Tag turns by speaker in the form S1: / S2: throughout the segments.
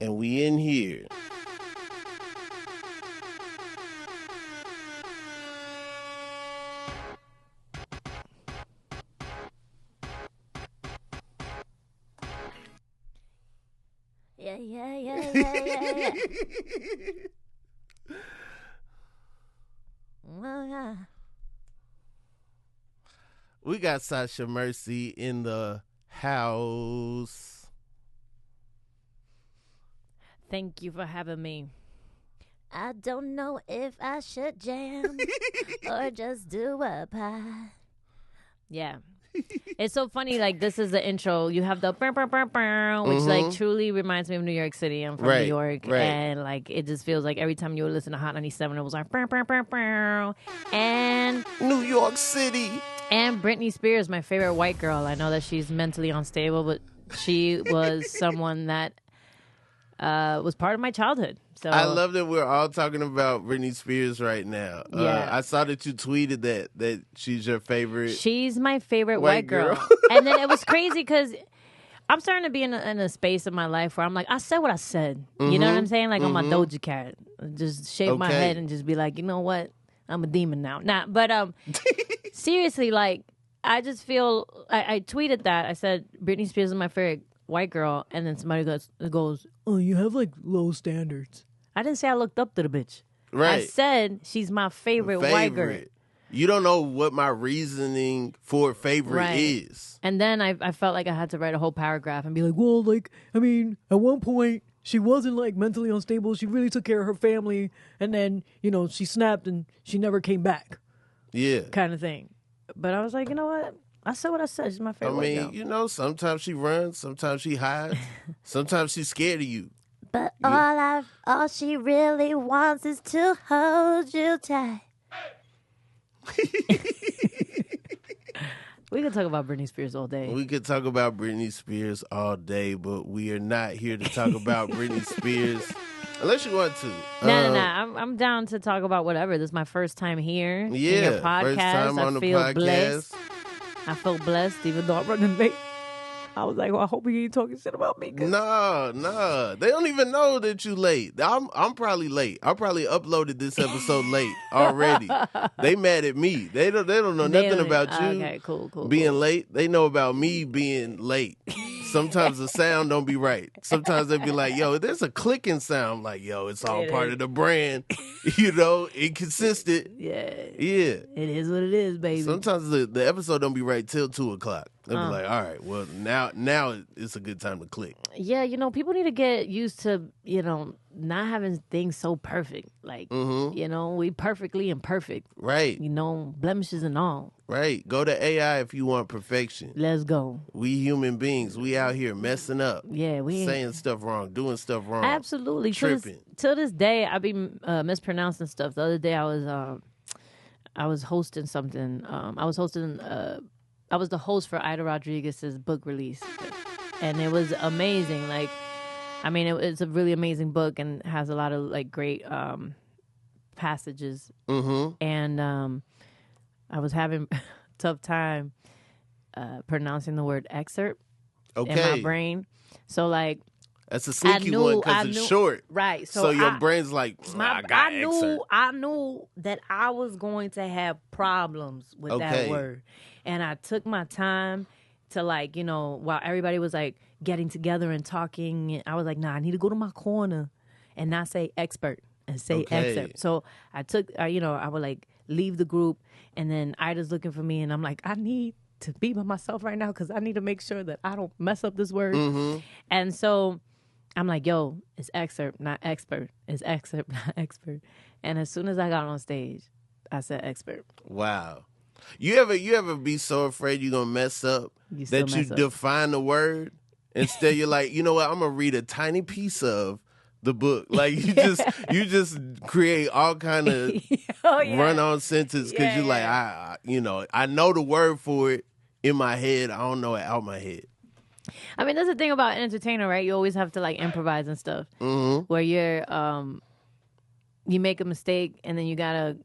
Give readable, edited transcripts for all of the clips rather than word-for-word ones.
S1: And we in here.
S2: Yeah. Oh, yeah.
S1: We got Sasha Merci in the house.
S2: Thank you for having me. I don't know if I should jam or just do a pie. Yeah. It's so funny, like, this is the intro. You have the burr, burr, burr, burr, which, like, truly reminds me of New York City. I'm from New York.
S1: Right.
S2: And, like, it just feels like every time you listen to Hot 97, it was like, burr, burr, burr, burr. And
S1: New York City.
S2: And Britney Spears, my favorite white girl. I know that she's mentally unstable, but she was someone that was part of my childhood. So
S1: I love that we're all talking about Britney Spears right now.
S2: Yeah.
S1: I saw that you tweeted that she's your favorite.
S2: She's my favorite white girl.
S1: girl.
S2: And then it was crazy because I'm starting to be in a space of my life where I'm like, I said what I said. You know what I'm saying? Like on my Doja Cat. Just shake my head and just be like, you know what? I'm a demon now. But seriously, like, I just feel, I tweeted that. I said, Britney Spears is my favorite white girl. And then somebody goes, oh, you have like low standards. I didn't say I looked up to the bitch.
S1: Right.
S2: I said she's my favorite white girl.
S1: You don't know what my reasoning for favorite is.
S2: And then I felt like I had to write a whole paragraph and be like, well, like, I mean, at one point, she wasn't like mentally unstable. She really took care of her family. And then, you know, she snapped and she never came back.
S1: Yeah.
S2: Kind of thing. But I was like, you know what? I said what I said. She's my favorite white girl.
S1: You know, sometimes she runs, sometimes she hides, sometimes she's scared of you.
S2: But all she really wants is to hold you tight. We could talk about Britney Spears all day.
S1: We could talk about Britney Spears all day, but we are not here to talk about Britney Spears. Unless you want to.
S2: No. I'm down to talk about whatever. This is my first time here. In your podcast.
S1: First time on the podcast.
S2: Blessed. I feel blessed, even though I'm running late. I was like, well, I hope he ain't talking shit about me.
S1: No. They don't even know that you late. I'm probably late. I probably uploaded this episode late already. They mad at me. They don't know nothing about you.
S2: Okay, cool.
S1: Being late. They know about me being late. Sometimes the sound don't be right. Sometimes they be like, yo, there's a clicking sound. I'm like, yo, it's all part of the brand. You know, inconsistent.
S2: Yeah.
S1: It
S2: is what it is, baby.
S1: Sometimes the episode don't be right till 2:00. They'll be like, all right, well, now it's a good time to click.
S2: Yeah, you know, people need to get used to, you know, not having things so perfect. Like, you know, we perfectly imperfect.
S1: Right.
S2: You know, blemishes and all.
S1: Right. Go to AI if you want perfection.
S2: Let's go.
S1: We human beings, we out here messing up.
S2: Yeah, we
S1: saying stuff wrong, doing stuff wrong.
S2: Absolutely.
S1: Tripping.
S2: Till this day, I be mispronouncing stuff. The other day, I was hosting something. I was the host for Ida Rodriguez's book release, and it was amazing. Like, I mean, it's a really amazing book and has a lot of like great passages. And I was having a tough time pronouncing the word excerpt in my brain. So like,
S1: that's a sneaky one because it's short,
S2: right?
S1: So your brain's like, I
S2: knew that I was going to have problems with that word. And I took my time to, like, you know, while everybody was like getting together and talking, I was like, nah, I need to go to my corner and not say expert and say excerpt. So I took, you know, I would like leave the group, and then Ida's looking for me, and I'm like, I need to be by myself right now because I need to make sure that I don't mess up this word. And so I'm like, yo, it's excerpt, not expert. It's excerpt, not expert. And as soon as I got on stage, I said expert.
S1: Wow. You ever be so afraid you're gonna mess up that you define the word? Instead, you're like, you know what? I'm gonna read a tiny piece of the book. Like you just create all kind of run-on sentence because you're like, I know the word for it in my head. I don't know it out my head.
S2: I mean, that's the thing about an entertainer, right? You always have to like improvise and stuff. Where you're, you make a mistake and then you gotta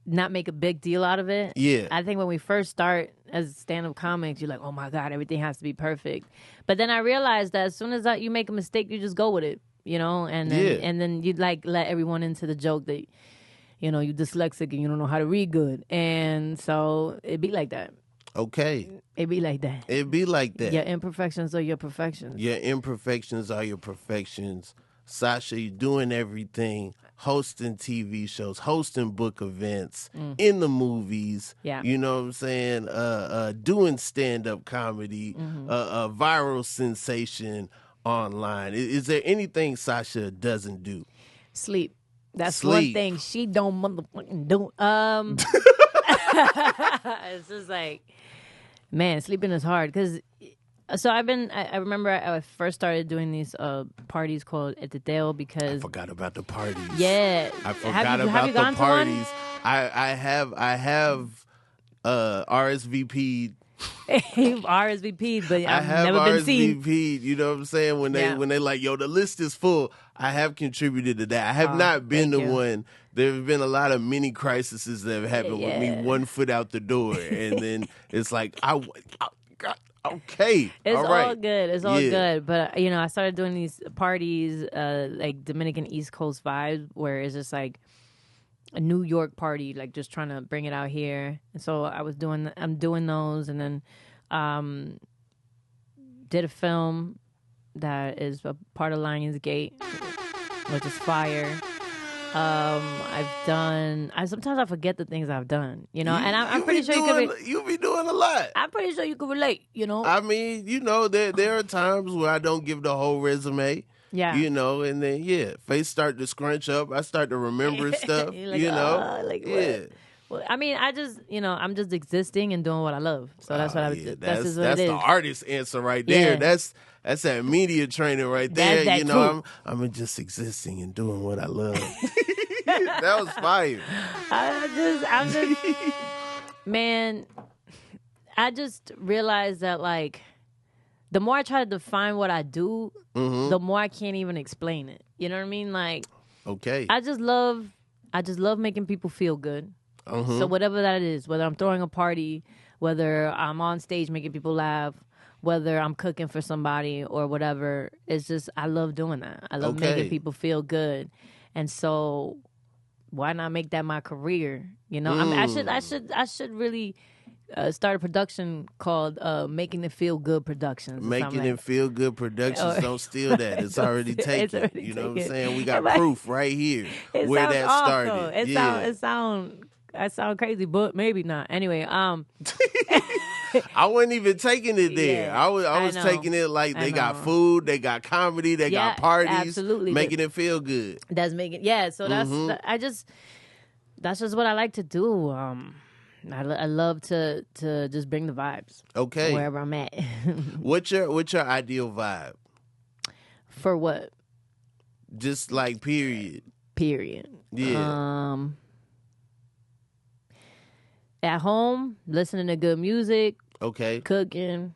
S2: not make a big deal out of it.
S1: Yeah.
S2: I think when we first start, as stand-up comics, you're like, oh my God, everything has to be perfect. But then I realized that as soon as you make a mistake, you just go with it, and then you like let everyone into the joke that, you dyslexic and you don't know how to read good. And so it be like that.
S1: Okay.
S2: It be like that.
S1: It be like that.
S2: Your imperfections are your perfections.
S1: Your imperfections are your perfections. Sasha, you're doing everything. Hosting TV shows, hosting book events, in the movies.
S2: Yeah.
S1: You know what I'm saying? Doing stand-up comedy, a viral sensation online. Is there anything Sasha doesn't do?
S2: Sleep. That's one thing she don't motherfucking do. It's just like, man, sleeping is hard because. So I remember I first started doing these parties called Eteteo because
S1: I forgot about the parties.
S2: Yeah,
S1: I forgot about the parties. I have RSVP'd.
S2: RSVP'd, but I've never been seen.
S1: RSVP'd, you know what I'm saying? When they like, yo, the list is full. I have contributed to that. I have not been the one. There have been a lot of mini crises that have happened with me 1 foot out the door, and then it's like okay,
S2: it's
S1: all right.
S2: all good. It's all good. But I started doing these parties, like Dominican East Coast vibes, where it's just like a New York party, like just trying to bring it out here. And so I'm doing those, and then did a film that is a part of Lionsgate, which is fire. Sometimes I forget the things I've done, and I'm pretty sure
S1: you be doing a lot.
S2: I'm pretty sure you could relate,
S1: I mean, there are times where I don't give the whole resume.
S2: Yeah.
S1: And then face start to scrunch up. I start to remember stuff.
S2: Like,
S1: yeah.
S2: Well, I mean, I'm just existing and doing what I love. So that's what
S1: that's
S2: what it is.
S1: The artist answer right there.
S2: Yeah.
S1: That's that media training right there.
S2: That
S1: I'm just existing and doing what I love. That was fire.
S2: I'm just man, I just realized that like the more I try to define what I do, the more I can't even explain it. You know what I mean? Like,
S1: okay.
S2: I just love making people feel good. So whatever that is, whether I'm throwing a party, whether I'm on stage making people laugh, whether I'm cooking for somebody or whatever, it's just I love doing that. I love making people feel good, and so why not make that my career? I mean, I should really start a production called Making It Feel Good Productions.
S1: Making It Feel Good Productions. Don't steal that. It's already taken. You know what I'm saying? We got proof right here where that started.
S2: I sound crazy, but maybe not. Anyway,
S1: I wasn't even taking it there. Yeah, I was taking it like they got food, they got comedy, they got parties.
S2: Absolutely.
S1: Making it feel good.
S2: That's making So that's just what I like to do. I love to just bring the vibes.
S1: Okay.
S2: Wherever I'm at.
S1: What's your ideal vibe?
S2: For what?
S1: Just like period.
S2: Yeah. At home, listening to good music.
S1: Okay.
S2: Cooking.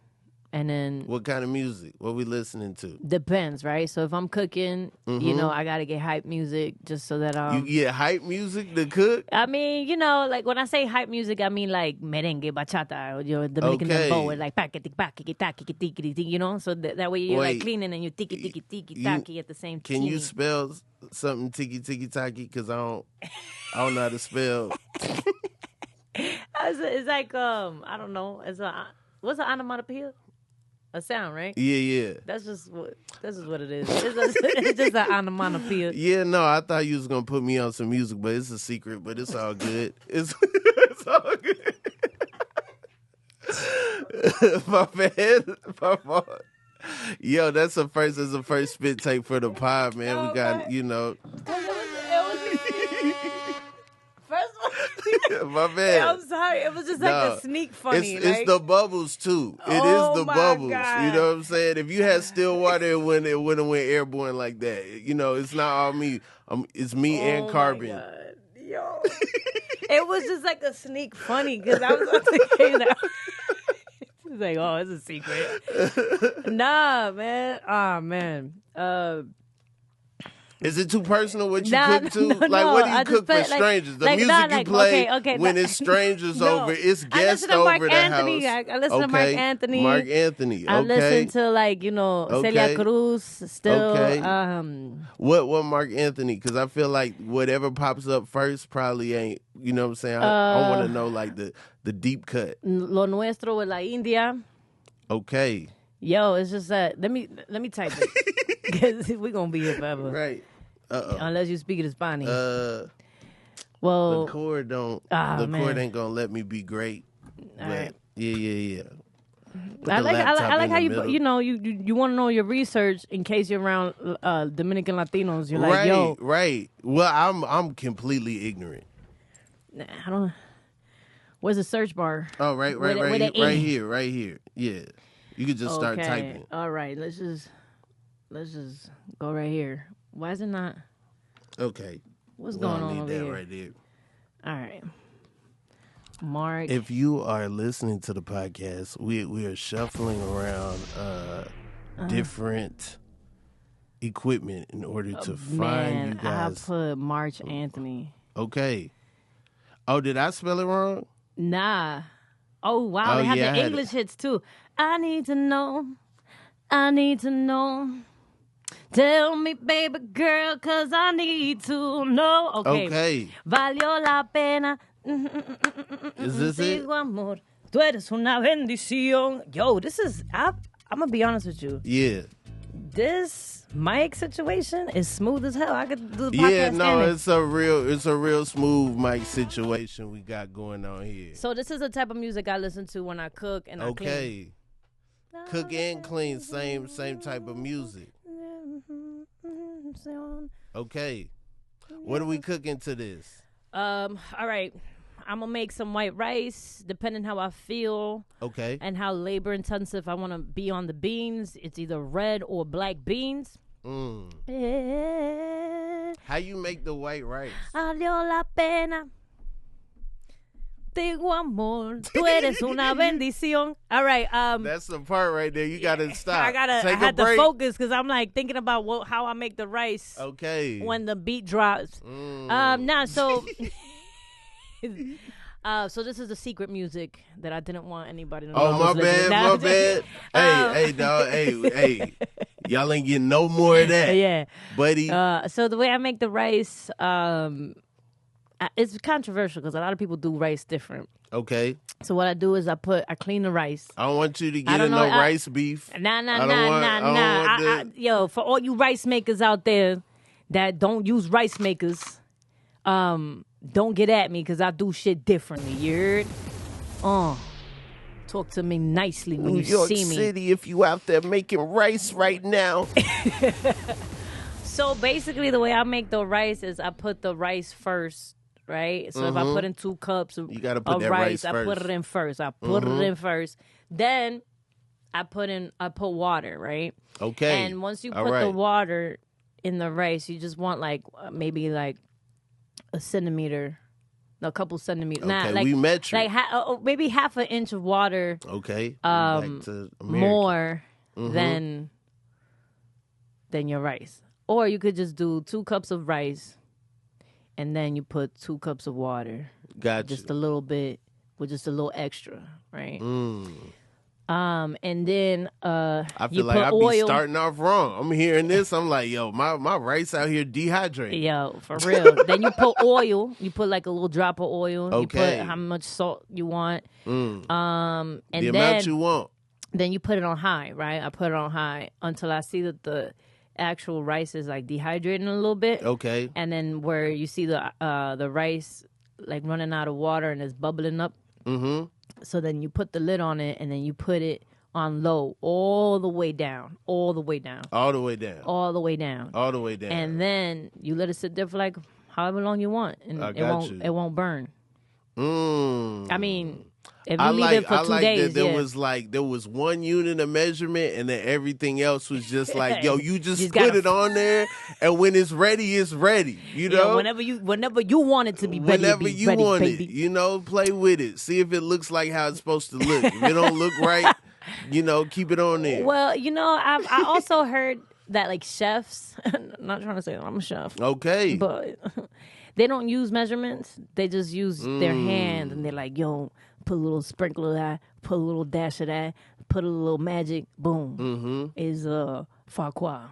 S2: And then...
S1: What kind of music? What we listening to?
S2: Depends, right? So if I'm cooking, I got to get hype music just so that
S1: You get hype music to cook?
S2: I mean, like when I say hype music, I mean like merengue, bachata, or Dominican dembow, like packety, tiki, so that way you're like cleaning and you tiki, taki at the same time.
S1: Can you spell something tiki, taki? Because I don't know how to spell.
S2: It's like, I don't know. What's an onomatopoeia? A sound, right?
S1: Yeah.
S2: That's just what it is. It's just an onomatopoeia.
S1: Yeah, no, I thought you was gonna put me on some music, but it's a secret. But it's all good. It's all good. My fault. Yo, that's the first spit take for the pod, man. We got, My bad.
S2: I'm sorry. It was just like a sneak funny.
S1: It's the bubbles too. It is the bubbles.
S2: God.
S1: You know what I'm saying? If you had still water, it wouldn't went airborne like that. It's not all me. It's me and carbon.
S2: My God. Yo. It was just like a sneak funny because I was thinking that. It's like, oh, it's a secret. Nah, man. Oh, man.
S1: Is it too personal what you cook to? Like, what do you cook for strangers? The music you play when it's strangers over, it's guests over the house.
S2: I listen to Mark Anthony.
S1: Mark Anthony. Okay.
S2: I listen to Celia Cruz still.
S1: Okay. What Mark Anthony? Because I feel like whatever pops up first probably ain't. You know what I'm saying? I want to know like the deep cut.
S2: Lo Nuestro with La India.
S1: Okay.
S2: Yo, it's just that. Let me type it because we're gonna be here forever.
S1: Right.
S2: Unless you speak Spanish.
S1: Well, the chord ain't gonna let me be great. But
S2: right.
S1: Yeah.
S2: I like how you want to know your research in case you're around Dominican Latinos. You're like, yo,
S1: right. Well, I'm completely ignorant.
S2: I don't. Where's the search bar?
S1: Oh, right here. Yeah, you could just start typing.
S2: All right, let's just go right here. Why is it not?
S1: Okay.
S2: What's going on over here?
S1: Right there.
S2: All right. Mark.
S1: If you are listening to the podcast, we are shuffling around different equipment in order to find you guys.
S2: I put March Anthony.
S1: Okay. Oh, did I spell it wrong?
S2: Nah. Oh, wow. They have the English hits, too. I need to know. Tell me, baby girl, because I need to know. Okay. Valió la pena.
S1: Is this it?
S2: Amor. Tú eres una bendición. Yo, this is... I'm going to be honest with you.
S1: Yeah.
S2: This mic situation is smooth as hell. I could do the podcast.
S1: It's a real smooth mic situation we got going on here.
S2: So this is the type of music I listen to when I cook and I clean.
S1: Cook and clean, same type of music. Okay. What are we cooking to this?
S2: All right. I'm gonna make some white rice, depending how I feel.
S1: Okay.
S2: And how labor intensive I want to be on the beans. It's either red or black beans.
S1: How you make the white rice?
S2: Valió la pena. Digo amor, tú eres una bendición. All right.
S1: That's the part right there. You gotta stop.
S2: I had to focus because I'm like thinking about how I make the rice.
S1: Okay.
S2: When the beat drops. So this is the secret music that I didn't want anybody to know.
S1: Oh, my bad. Hey, dog. Hey. Y'all ain't getting no more of that.
S2: Yeah.
S1: Buddy.
S2: So the way I make the rice, it's controversial because a lot of people do rice different.
S1: Okay.
S2: So what I do is I clean the rice.
S1: I don't want you to get in no rice beef.
S2: Nah. Yo, for all you rice makers out there that don't use rice makers, don't get at me because I do shit differently. You heard? Talk to me nicely when you see me.
S1: New York City, if you out there making rice right now.
S2: So basically the way I make the rice is I put the rice first, right? So if I put in 2 cups of rice, I put it in first. Then I put water, right?
S1: Okay.
S2: And once you put the water in the rice, you just want maybe a centimeter, a couple centimeters.
S1: Okay, we metric.
S2: Maybe half an inch of water.
S1: Okay.
S2: More than your rice. Or you could just do 2 cups of rice, and then you put 2 cups of water.
S1: Gotcha.
S2: Just a little bit, with just a little extra, right? And then
S1: I feel like I be starting off wrong. I'm hearing this. I'm like, yo, my rice out here dehydrated.
S2: Yo, for real. Then you put oil. You put a little drop of oil.
S1: Okay.
S2: You put how much salt you want. And
S1: the amount you want.
S2: Then you put it on high, right? I put it on high until I see that the actual rice is dehydrating a little bit.
S1: Okay.
S2: And then where you see the rice running out of water and it's bubbling up.
S1: Mm-hmm.
S2: So then you put the lid on it and then you put it on low all the way down. And then you let it sit there for however long you want, and it won't burn. I mean, if you leave it for 2 days,
S1: that there was 1 unit of measurement, and then everything else was just yo, you just put it on there, and when it's ready, it's ready. You know,
S2: whenever you want it to be ready,
S1: whenever you want it, play with it, see if it looks like how it's supposed to look. If it don't look right, keep it on there.
S2: Well, I also heard that like chefs, I'm not trying to say I'm a chef.
S1: Okay.
S2: But they don't use measurements. They just use their hand, and they're like, yo, put a little sprinkle of that, put a little dash of that, put a little magic, boom. Is farquois.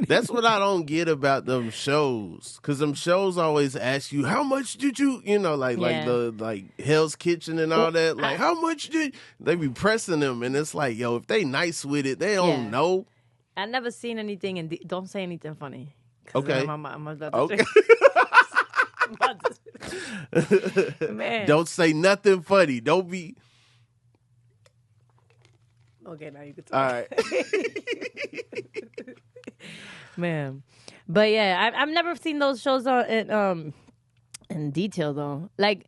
S1: That's what I don't get about them shows, because them shows always ask you, how much did you, like the Hell's Kitchen and all that, like how much did they be pressing them, and it's like, yo, if they nice with it, they don't know.
S2: I never seen anything, and don't say anything funny.
S1: Okay.
S2: I'm about to
S1: okay. Man. Don't say nothing funny. Don't be.
S2: Okay, now you can talk.
S1: All right.
S2: Man. But yeah, I've never seen those shows in detail though. Like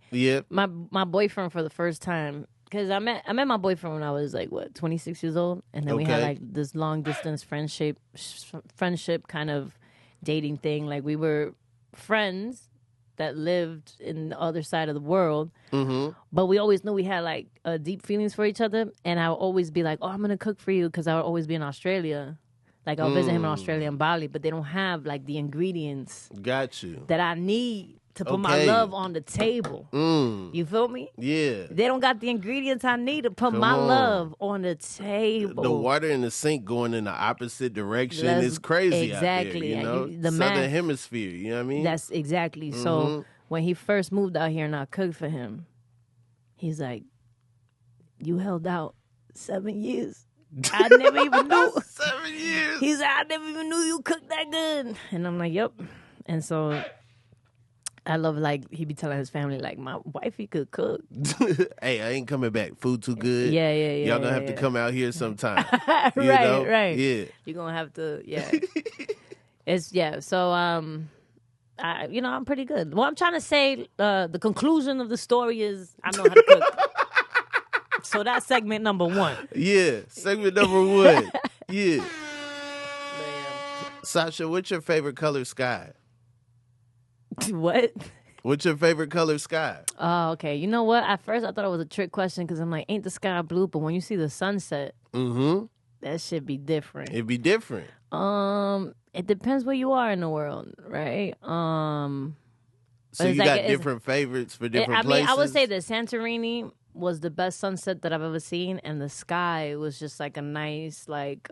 S2: my boyfriend for the first time, because I met my boyfriend when I was like 26 years old, and then we had like this long distance friendship kind of dating thing. Like we were friends that lived in the other side of the world, but we always knew we had like deep feelings for each other. And I would always be like, "Oh, I'm gonna cook for you," because I would always be in Australia. Like I'll visit him in Australia and Bali, but they don't have like the ingredients.
S1: Got you.
S2: That I need to put my love on the table. You feel me?
S1: Yeah.
S2: They don't got the ingredients I need to put my love on the table.
S1: The water in the sink going in the opposite direction is crazy
S2: exactly.
S1: out there, the Southern Hemisphere, you know what I mean?
S2: That's exactly. So when he first moved out here and I cooked for him, he's like, you held out 7 years. I never even knew.
S1: 7 years.
S2: He's like, I never even knew you cooked that good. And I'm like, yep. And so I love, like, he be telling his family, like, my wifey could cook.
S1: Hey, I ain't coming back. Food too good.
S2: Yeah.
S1: Y'all gonna have to come out here sometime.
S2: Right.
S1: Yeah.
S2: You're gonna have to, So, I'm pretty good. Well, I'm trying to say the conclusion of the story is I know how to cook. So that's segment number 1.
S1: Yeah, segment number 1. Yeah. Sasha, what's your favorite color sky?
S2: What?
S1: What's your favorite color sky?
S2: Oh, okay. You know what? At first, I thought it was a trick question because I'm like, ain't the sky blue? But when you see the sunset, that should be different.
S1: It'd be different.
S2: It depends where you are in the world, right?
S1: So you got different favorites for different places?
S2: I would say that Santorini was the best sunset that I've ever seen, and the sky was just like a nice, like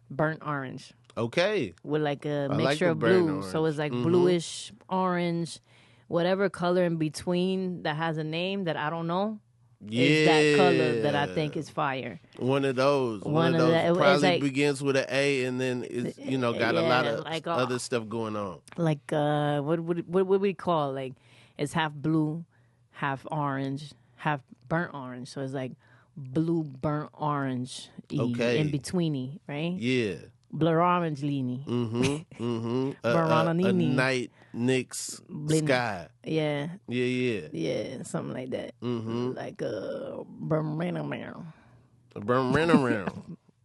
S2: burnt orange.
S1: Okay.
S2: With like a mixture of blue. So it's like bluish, orange, whatever color in between that has a name that I don't know.
S1: Yeah.
S2: Is that color that I think is fire.
S1: One of those. One of those probably begins with an A and then it's, got a lot of like, other stuff going on.
S2: Like, what would we call? Like, it's half blue, half orange, half burnt orange. So it's like blue, burnt orange in betweeny, right?
S1: Yeah.
S2: Blarangelini.
S1: A night Nick's sky.
S2: Yeah.
S1: Yeah.
S2: Yeah, something like that. Like a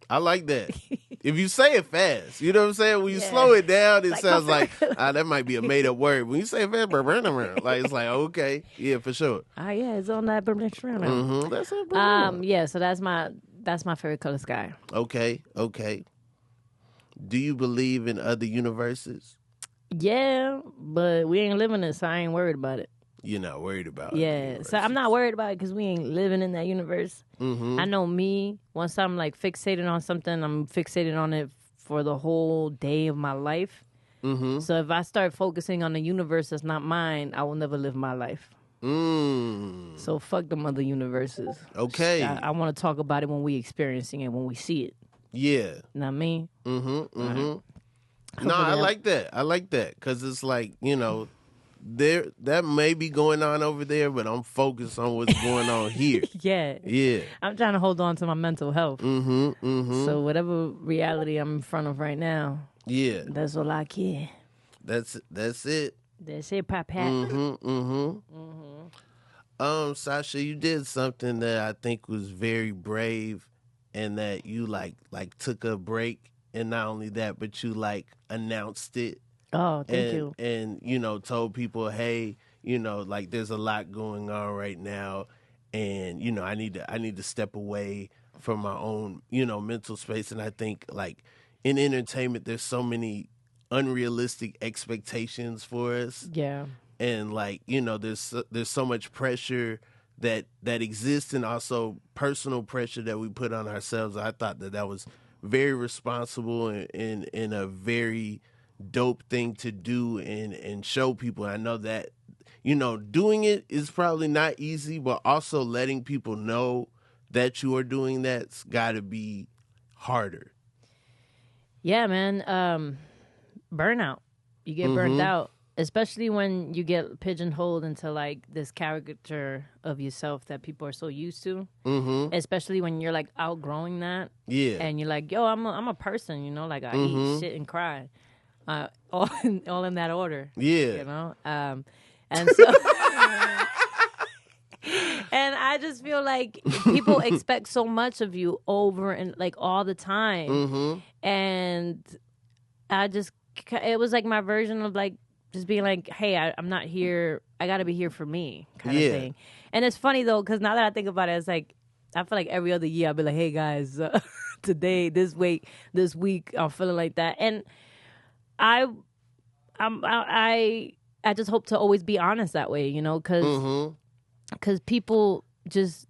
S1: I like that. If you say it fast, you know what I'm saying? When you slow it down, it sounds like, that might be a made-up word. When you say it fast, like it's like, okay, yeah, for sure.
S2: Yeah, it's on that.
S1: That's it.
S2: So that's my favorite color sky.
S1: Okay. Do you believe in other universes?
S2: Yeah, but we ain't living it, so I ain't worried about it.
S1: You're not worried about it?
S2: Yeah, so I'm not worried about it because we ain't living in that universe. I know me, once I'm like fixated on something, I'm fixated on it for the whole day of my life. So if I start focusing on the universe that's not mine, I will never live my life. So fuck them other universes.
S1: Okay.
S2: I want to talk about it when we experiencing it, when we see it.
S1: Yeah.
S2: You know what I mean?
S1: No, I like that. Because it's like, that may be going on over there, but I'm focused on what's going on here.
S2: Yeah. I'm trying to hold on to my mental health. So whatever reality I'm in front of right now, that's all I care.
S1: That's it.
S2: That's it, Papa.
S1: Sasha, you did something that I think was very brave, and that you like took a break, and not only that, but you like announced it.
S2: Oh, thank you.
S1: And told people, hey, like there's a lot going on right now, and I need to step away from my own mental space. And I think like in entertainment, there's so many unrealistic expectations for us.
S2: Yeah.
S1: And like, you know, there's so much pressure that exists, and also personal pressure that we put on ourselves. I thought that was very responsible and a very dope thing to do and show people. I know that, you know, doing it is probably not easy, but also letting people know that you are doing that's got to be harder.
S2: Yeah, man. Burnout. You get burned out, especially when you get pigeonholed into like this caricature of yourself that people are so used to. Especially when you're like outgrowing that.
S1: Yeah.
S2: And you're like, yo, I'm a person, you know, like I eat, shit, and cry. All in that order.
S1: Yeah.
S2: You know? And so and I just feel like people expect so much of you over and like all the time. And it was like my version of like just being like, hey, I'm not here. I got to be here for me kind of thing. And it's funny though, because now that I think about it, it's like, I feel like every other year I'll be like, hey guys, today, this week, I'm feeling like that. And I just hope to always be honest that way, you know, because people just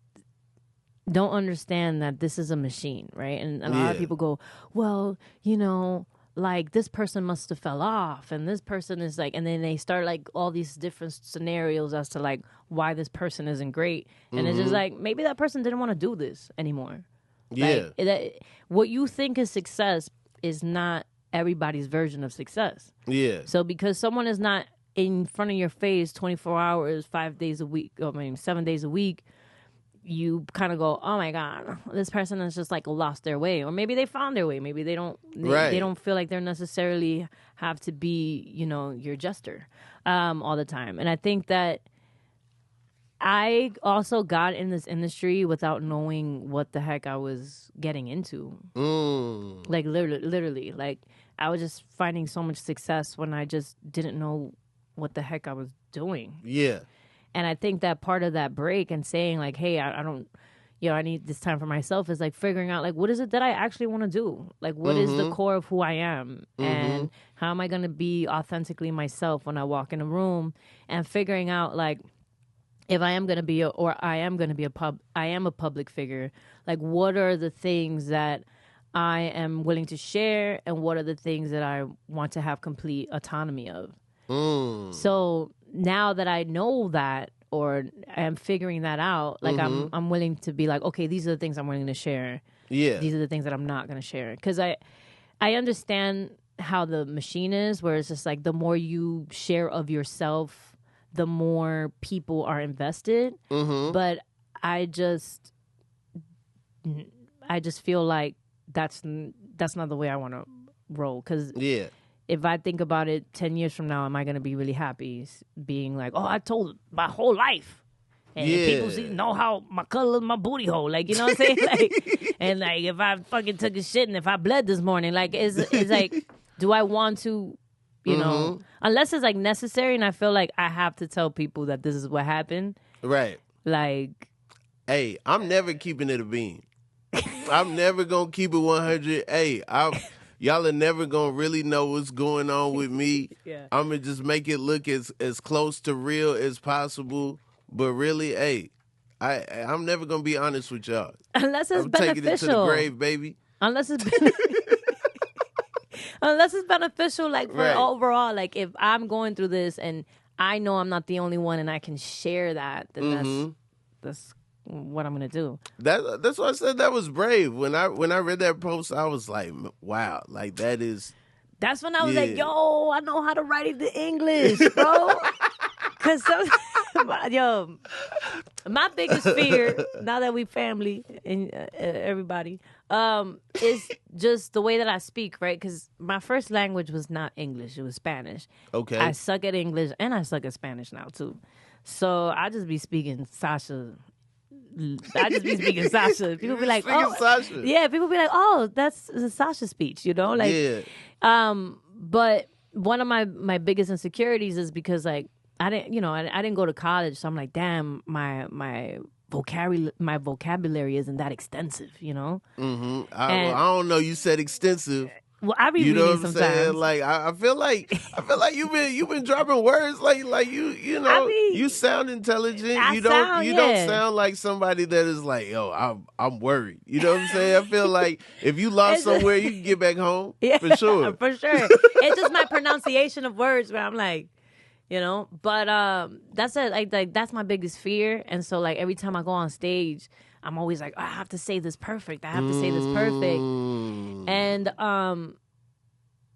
S2: don't understand that this is a machine, right? And a lot of people go, well, you know, like this person must have fell off and this person is like, and then they start like all these different scenarios as to like why this person isn't great. And it's just like, maybe that person didn't want to do this anymore.
S1: Yeah.
S2: Like, what you think is success is not everybody's version of success.
S1: Yeah.
S2: So because someone is not in front of your face 24 hours, 5 days a week, 7 days a week, you kind of go, oh my God, this person has just like lost their way. Or maybe they found their way. Maybe they don't feel like they're necessarily have to be, you know, your jester all the time. And I think that I also got in this industry without knowing what the heck I was getting into. Like literally, like I was just finding so much success when I just didn't know what the heck I was doing.
S1: Yeah.
S2: And I think that part of that break and saying like, hey, I don't, you know, I need this time for myself is like figuring out like, what is it that I actually want to do? Like, what is the core of who I am? And how am I going to be authentically myself when I walk in a room? And figuring out like, if I am going to be, I am a public figure, like what are the things that I am willing to share and what are the things that I want to have complete autonomy of? So now that I know that, or I'm figuring that out, like I'm willing to be like, okay, these are the things I'm willing to share.
S1: Yeah.
S2: These are the things that I'm not going to share. Because I understand how the machine is, where it's just like the more you share of yourself, the more people are invested. But I just feel like that's not the way I want to roll. Because if I think about it 10 years from now, am I going to be really happy being like, oh, I told my whole life. And people know how my color is my booty hole. Like, you know what I'm saying? Like, and like, if I fucking took a shit and if I bled this morning, like, it's like, do I want to, you know, unless it's like necessary and I feel like I have to tell people that this is what happened.
S1: Right.
S2: Like.
S1: Hey, I'm never keeping it a bean. I'm never going to keep it 100. Hey, y'all are never going to really know what's going on with me. I'm going to just make it look as close to real as possible. But really, hey, I'm never going to be honest with y'all.
S2: Unless it's
S1: I'm
S2: beneficial.
S1: taking it to the grave, baby.
S2: Unless it's beneficial, like for overall, like if I'm going through this and I know I'm not the only one and I can share that, then that's what I'm gonna do.
S1: That's why I said that was brave. When I read that post, I was like, wow, like that is.
S2: That's when I was like, yo, I know how to write it in English, bro. Because yo, my biggest fear now that we family and everybody is just the way that I speak, right? Because my first language was not English; it was Spanish.
S1: Okay,
S2: I suck at English and I suck at Spanish now too. So I just be speaking Sasha. People be like, oh,
S1: Sasha.
S2: Yeah, people be like, oh, that's a Sasha speech, you know? Like, but one of my biggest insecurities is because like I didn't go to college, so I'm like, damn, my vocabulary isn't that extensive, you know?
S1: I don't know. You said extensive.
S2: Well, I be reading sometimes. Saying?
S1: Like I feel like you've been dropping words like you know you sound intelligent. You don't sound like somebody that is like, yo, I'm worried. You know what I'm saying? I feel like if you lost somewhere, you can get back home. Yeah, for sure.
S2: For sure. It's just my pronunciation of words where I'm like, you know. But that's it. Like that's my biggest fear. And so like every time I go on stage, I'm always like, oh, I have to say this perfect. I have to say this perfect. And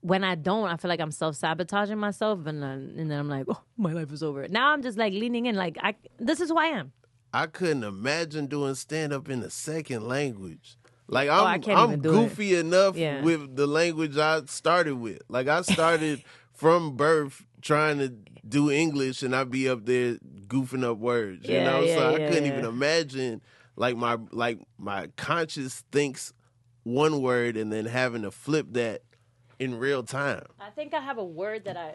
S2: when I don't, I feel like I'm self-sabotaging myself. And then I'm like, oh, my life is over. Now I'm just like leaning in. Like, this is who I am.
S1: I couldn't imagine doing stand-up in a second language. Like, I'm goofy enough with the language I started with. Like, I started from birth trying to do English, and I'd be up there goofing up words, you know? So I couldn't even imagine... Like my conscious thinks one word and then having to flip that in real time.
S2: I think I have a word that I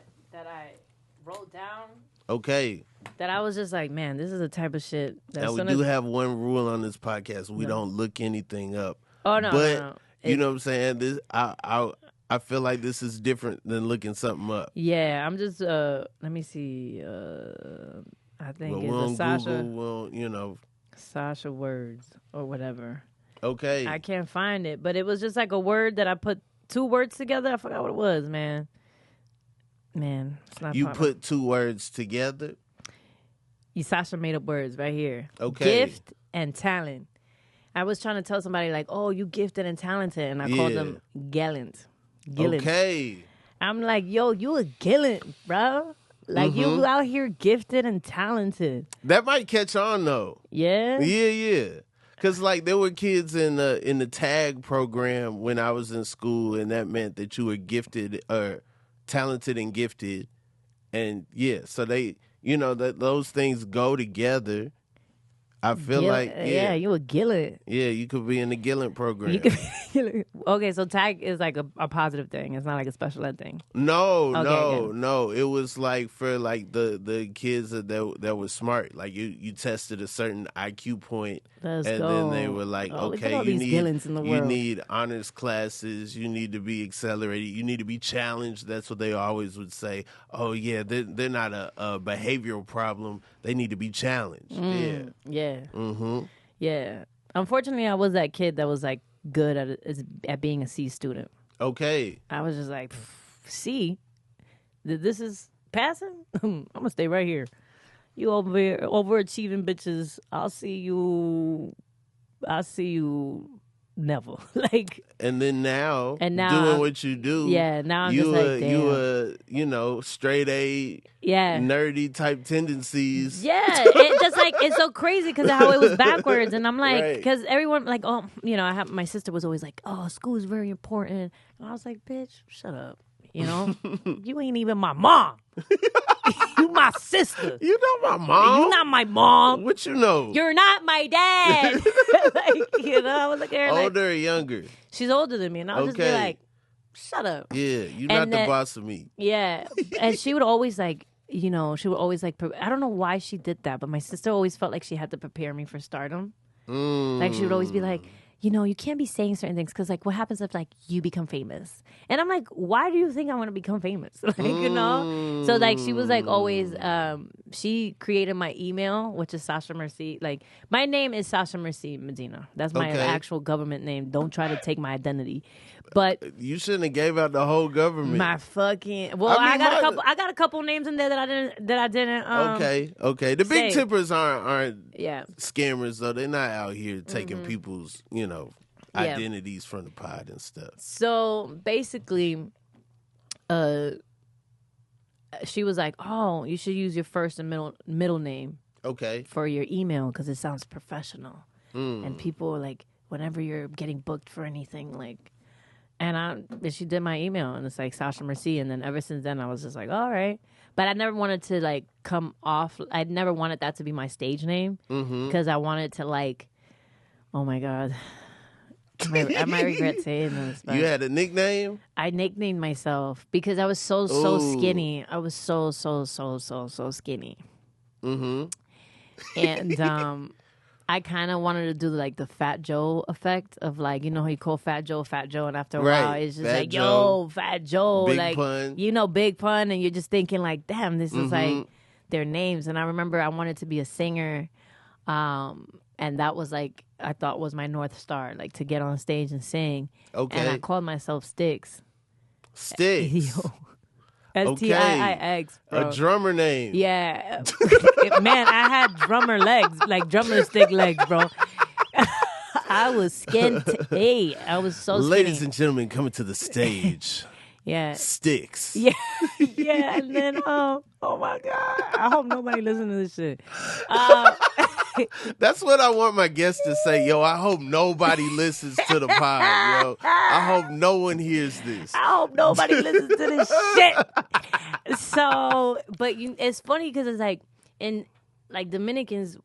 S2: wrote down.
S1: Okay.
S2: That I was just like, man, this is the type of shit.
S1: Now we do have one rule on this podcast: we don't look anything up.
S2: Oh no,
S1: but
S2: no.
S1: You know what I'm saying? This I feel like this is different than looking something up.
S2: Yeah, I'm just let me see. I think it's a Sasha.
S1: Google, you know.
S2: Sasha words or whatever.
S1: Okay.
S2: I can't find it, but it was just like a word that I put two words together. I forgot what it was, man. It's not
S1: You put two words together?
S2: Sasha made up words right here.
S1: Okay.
S2: Gift and talent. I was trying to tell somebody like, oh, you gifted and talented, and I called them gallant.
S1: Okay.
S2: I'm like, yo, you a gallant, bro. Like, you out here gifted and talented.
S1: That might catch on, though.
S2: Yeah?
S1: Yeah. Because, like, there were kids in the tag program when I was in school, and that meant that you were gifted or talented and gifted. And, yeah, so they, you know, those things go together. I feel
S2: you a Gillet.
S1: Yeah, you could be in the Gillet program.
S2: Okay, so tag is like a positive thing. It's not like a special ed thing.
S1: No. It was like for like the kids that were smart. Like you tested a certain IQ point, then they were like, okay, you need honors classes. You need to be accelerated. You need to be challenged. That's what they always would say. Oh yeah, they're not a behavioral problem. They need to be challenged.
S2: Yeah.
S1: Mm-hmm.
S2: Yeah. Unfortunately, I was that kid that was like good at being a C student.
S1: Okay.
S2: I was just like, C? This is passing? I'm going to stay right here. You overachieving bitches. I'll see you never. Like,
S1: and now doing what you do.
S2: Yeah, now I'm just like, damn.
S1: You know, straight A, nerdy type tendencies.
S2: Yeah, it just like it's so crazy because of how it was backwards, and I'm like, because everyone like, oh, you know, my sister was always like, oh, school is very important, and I was like, bitch, shut up, you know, you ain't even my mom. You my sister.
S1: You not my mom.
S2: You not my mom.
S1: What you know?
S2: You're not my dad. Like, you know, I was looking at her
S1: older or younger?
S2: She's older than me, and I was just be like, shut up.
S1: Yeah, you're not the boss of me.
S2: Yeah, and she would always like, you know, I don't know why she did that, but my sister always felt like she had to prepare me for stardom. Like she would always be like, you know, you can't be saying certain things because, like, what happens if, like, you become famous? And I'm like, why do you think I want to become famous? Like, you know? So, like, she was, like, always, she created my email, which is Sasha Merci. Like, my name is Sasha Merci Medina. That's my actual government name. Don't try to take my identity. But
S1: you shouldn't have gave out the whole government.
S2: My fucking I got a couple names in there that I didn't.
S1: Okay. The big tippers aren't scammers though. They're not out here taking people's identities from the pod and stuff.
S2: So basically, she was like, "Oh, you should use your first and middle name, for your email because it sounds professional." And people are like, whenever you're getting booked for anything, like. And she did my email, and it's like Sasha Merci. And then ever since then, I was just like, all right. But I never wanted to like come off. I never wanted that to be my stage name because I wanted to like, oh my God, I might regret saying this. But
S1: you had a nickname?
S2: I nicknamed myself because I was so skinny. I was so skinny.
S1: Mm-hmm.
S2: And I kind of wanted to do like the Fat Joe effect of like, you know how you call Fat Joe, and after a while it's just Fat like, Joe, yo, Fat Joe,
S1: Big
S2: like,
S1: Pun.
S2: you know, Big Pun, and you're just thinking like, damn, this is like their names. And I remember I wanted to be a singer, and that was like, I thought was my North Star, like to get on stage and sing. Okay. And I called myself Sticks.
S1: Sticks.
S2: Yo. S-T-I-I-X, bro.
S1: A drummer name.
S2: Yeah. Man, I had drummer legs, like drummer stick legs, bro. I was skinny. I was so skinny.
S1: Ladies and gentlemen, coming to the stage.
S2: Yeah.
S1: Sticks.
S2: Yeah. Yeah. And then, oh my God. I hope nobody listens to this shit.
S1: That's what I want my guests to say. Yo, I hope nobody listens to the pod, yo. I hope no one hears this.
S2: I hope nobody listens to this shit. So, but it's funny because it's like, in like Dominicans,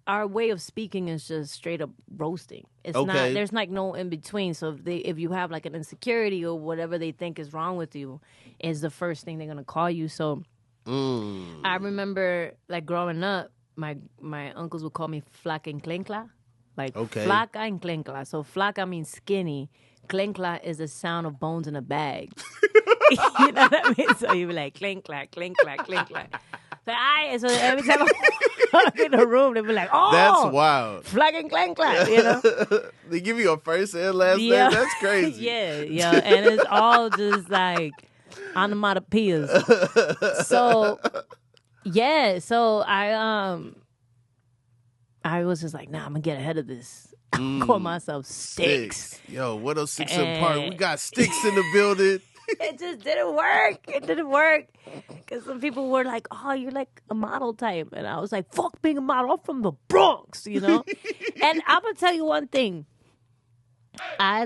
S2: our way of speaking is just straight up roasting. It's not, there's like no in between. So if you have like an insecurity or whatever they think is wrong with you, is the first thing they're gonna call you. So I remember like growing up, my uncles would call me flaca and clincla. Like flaca and clincla. So flaca means skinny. Clincla is the sound of bones in a bag. You know what I mean? So you be like clincla, clincla, clincla. So every time I walk in the room, they be like, "Oh,
S1: that's wild."
S2: Flaca and clincla, you know?
S1: They give you a first and last name. That's crazy.
S2: Yeah, and it's all just like onomatopoeias. So I was just like, nah, I'm gonna get ahead of this. Call myself Sticks.
S1: Yo, 106 in Park. We got Sticks in the building.
S2: It just didn't work. It didn't work. Because some people were like, oh, you're like a model type. And I was like, fuck being a model. I'm from the Bronx, you know? And I'm going to tell you one thing. I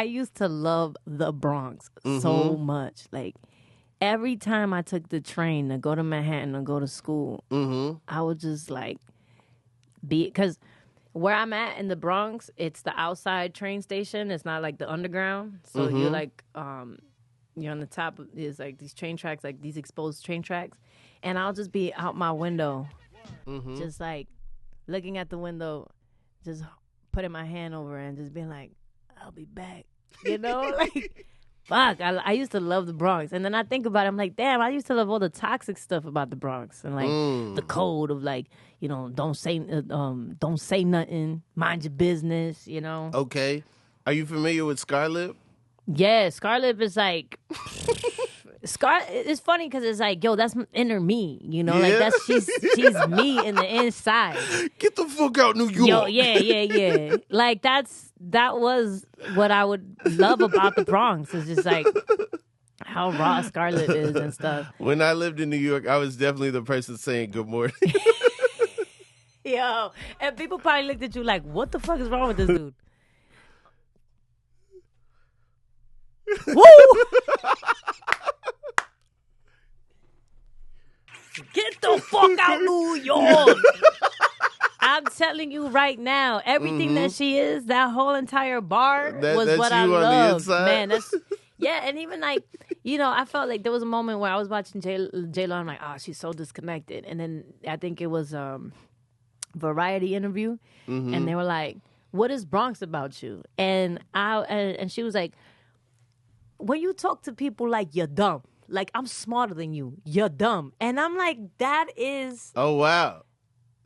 S2: used to love the Bronx so much. Like, every time I took the train to go to Manhattan or go to school, I would just like because where I'm at in the Bronx, it's the outside train station. It's not like the underground. So you're like, you're on the top. There's like these train tracks, like these exposed train tracks. And I'll just be out my window, just like looking at the window, just putting my hand over and just being like, I'll be back. You know, like, fuck. I used to love the Bronx. And then I think about it, I'm like, damn, I used to love all the toxic stuff about the Bronx. And like the code of like, you know, don't say nothing, mind your business, you know.
S1: Okay. Are you familiar with Scarlett?
S2: Yeah, Scarlett is like it's funny because it's like, yo, that's inner me, you know, like that's she's me in the inside.
S1: Get the fuck out, New York.
S2: Yo, yeah. Like that was what I would love about the Bronx. It's just like how raw Scarlett is and stuff.
S1: When I lived in New York, I was definitely the person saying good morning.
S2: Yo, and people probably looked at you like, what the fuck is wrong with this dude? Woo! Get the fuck out, New York! I'm telling you right now, everything that she is, that whole entire bar was what I loved. Man, and even like, you know, I felt like there was a moment where I was watching J-Lo, I'm like, oh, she's so disconnected. And then I think it was Variety interview, and they were like, what is Bronx about you? And she was like, when you talk to people like you're dumb, like I'm smarter than you, you're dumb. And I'm like, that is...
S1: Oh, wow.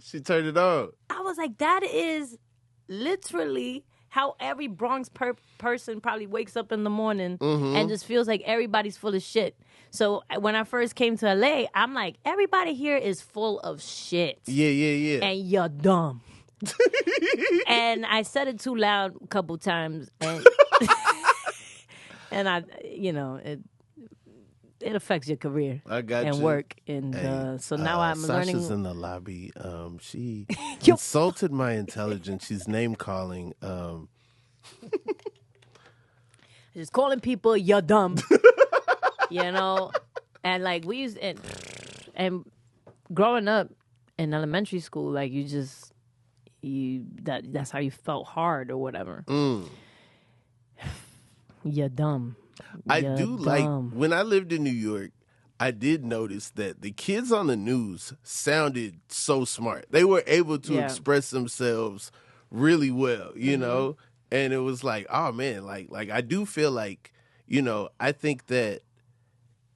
S1: She turned it on.
S2: I was like, that is literally how every Bronx person probably wakes up in the morning and just feels like everybody's full of shit. So when I first came to LA, I'm like, everybody here is full of shit.
S1: Yeah.
S2: And you're dumb. And I said it too loud a couple times. And, and I, you know, it affects your career and work. And so now I'm learning.
S1: Sasha's in the lobby. She insulted my intelligence. She's name calling.
S2: Just calling people you're dumb. You know, and like we used and growing up in elementary school, like that's how you felt hard or whatever. You're dumb.
S1: I do dumb. Like when I lived in New York, I did notice that the kids on the news sounded so smart. They were able to express themselves really well, you know? And it was like, oh man, like I do feel like, you know, I think that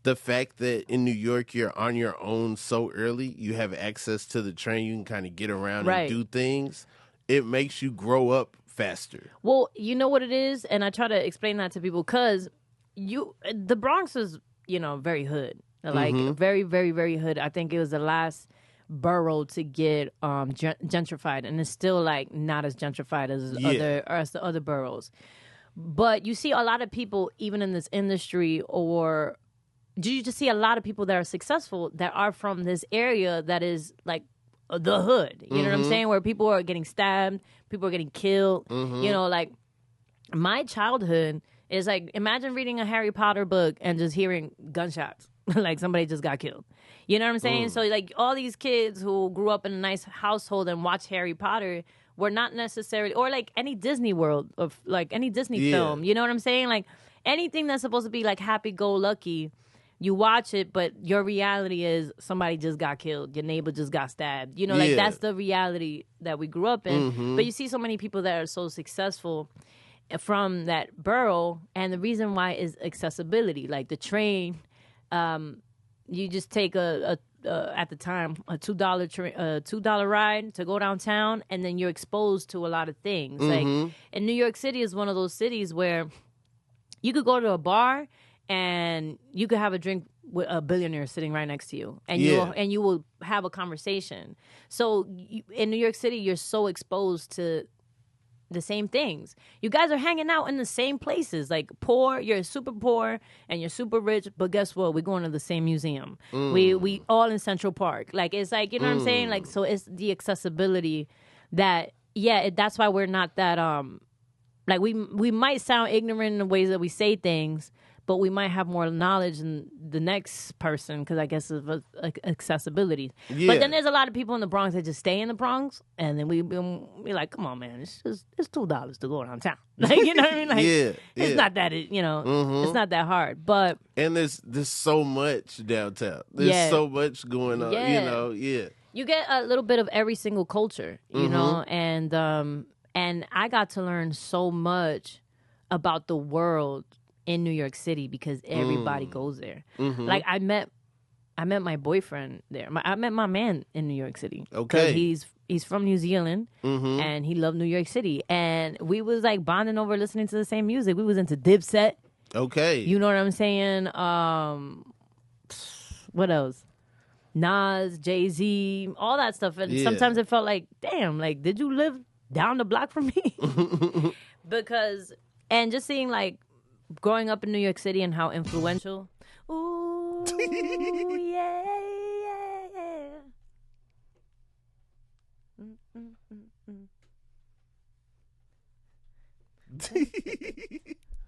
S1: the fact that in New York you're on your own so early, you have access to the train, you can kind of get around and do things, it makes you grow up faster.
S2: Well, you know what it is? And I try to explain that to people because the Bronx is, you know, very hood. Like very, very, very hood. I think it was the last borough to get gentrified, and it's still like not as gentrified as the other boroughs. But you see a lot of people, even in this industry, or do you just see a lot of people that are successful that are from this area that is like the hood? You know what I'm saying? Where people are getting stabbed, people are getting killed. You know, like my childhood is like, imagine reading a Harry Potter book and just hearing gunshots. Like somebody just got killed. You know what I'm saying? So like all these kids who grew up in a nice household and watched Harry Potter were not necessarily, or like any Disney World of like any Disney film. You know what I'm saying? Like anything that's supposed to be like happy-go-lucky, you watch it, but your reality is somebody just got killed. Your neighbor just got stabbed. You know, like that's the reality that we grew up in. But you see so many people that are so successful from that borough, and the reason why is accessibility. Like the train, you just take at the time a $2 ride to go downtown, and then you're exposed to a lot of things. Like in New York City is one of those cities where you could go to a bar and you could have a drink with a billionaire sitting right next to you, and you will have a conversation. So in New York City, you're so exposed to the same things. You guys are hanging out in the same places. Like poor, you're super poor and you're super rich, but guess what? We're going to the same museum. We all in Central Park. Like it's like, you know what I'm saying? Like, so it's the accessibility that that's why we're not that like we might sound ignorant in the ways that we say things, but we might have more knowledge than the next person because I guess of accessibility. But then there's a lot of people in the Bronx that just stay in the Bronx, and then we like, come on, man, it's $2 to go downtown. Like, you know what I mean? Like, it's not that it's not that hard. But
S1: and there's so much downtown. There's so much going on. You know,
S2: you get a little bit of every single culture, you know, and I got to learn so much about the world in New York City because everybody goes there. Like I met my boyfriend there. I met my man in New York City.
S1: Okay,
S2: he's from New Zealand and he loved New York City, and we was like bonding over listening to the same music. We was into Dipset.
S1: Okay,
S2: you know what I'm saying? What else? Nas, Jay-Z, all that stuff. And sometimes it felt like, damn, like did you live down the block from me? Because and just seeing like growing up in New York City and how influential. Ooh, yeah.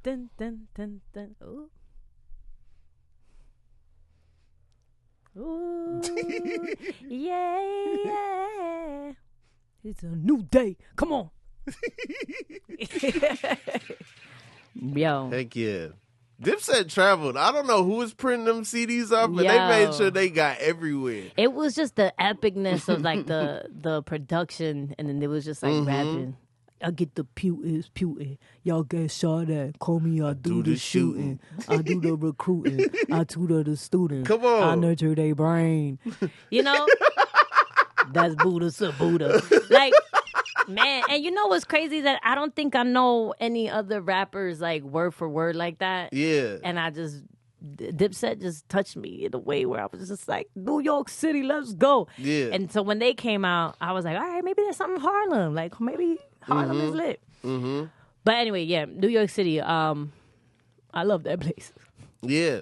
S2: Dun, dun, dun, dun. Ooh. Ooh, yeah. It's a new day. Come on. Yo.
S1: Heck yeah. Dipset traveled. I don't know who was printing them CDs off, but they made sure they got everywhere.
S2: It was just the epicness of like the production, and then it was just like rapping. I get the Putin. Y'all get shot at. Call me, I do the shooting. I do the recruiting. I tutor the students.
S1: Come on.
S2: I nurture their brain. You know? That's Buddha to Buddha. Like, man, and you know what's crazy? That I don't think I know any other rappers like word for word like that.
S1: Yeah.
S2: And Dipset just touched me in a way where I was just like, New York City, let's go.
S1: Yeah.
S2: And so when they came out, I was like, all right, maybe there's something in Harlem. Like, maybe Harlem is lit. But anyway, yeah, New York City, I love that place.
S1: Yeah.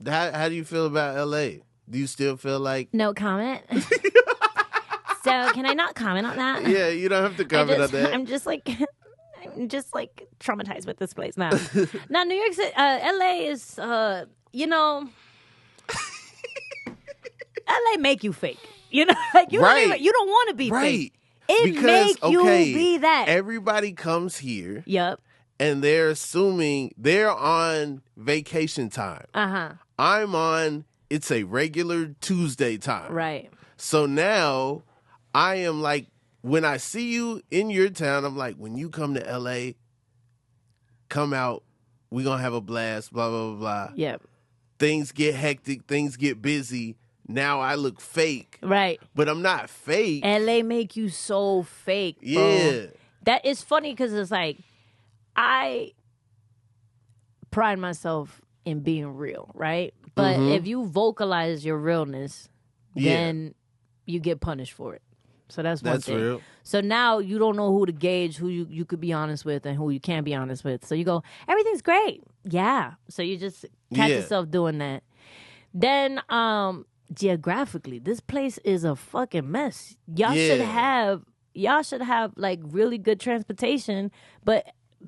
S1: How do you feel about L.A.? Do you still feel like...
S2: No comment. So can I not comment on that?
S1: Yeah, you don't have to comment on that.
S2: I'm just like traumatized with this place now. Now, New York City, L.A. is, you know, L.A. make you fake. You know, like you don't want to be fake. It make you be that.
S1: Everybody comes here.
S2: Yep.
S1: And they're assuming they're on vacation time.
S2: Uh-huh.
S1: I'm on it's a regular Tuesday time.
S2: Right.
S1: So now I am like, when I see you in your town, I'm like, when you come to LA, come out, we're going to have a blast, blah, blah, blah, blah.
S2: Yep.
S1: Things get hectic, things get busy. Now I look fake.
S2: Right.
S1: But I'm not fake.
S2: LA make you so fake, bro.
S1: Yeah.
S2: That is funny because it's like, I pride myself in being real, right? But if you vocalize your realness, then you get punished for it. So that's one thing.
S1: Real.
S2: So now you don't know who to gauge, who you could be honest with and who you can't be honest with. So you go, everything's great. Yeah. So you just catch yourself doing that. Then geographically, this place is a fucking mess. Y'all should have like really good transportation, but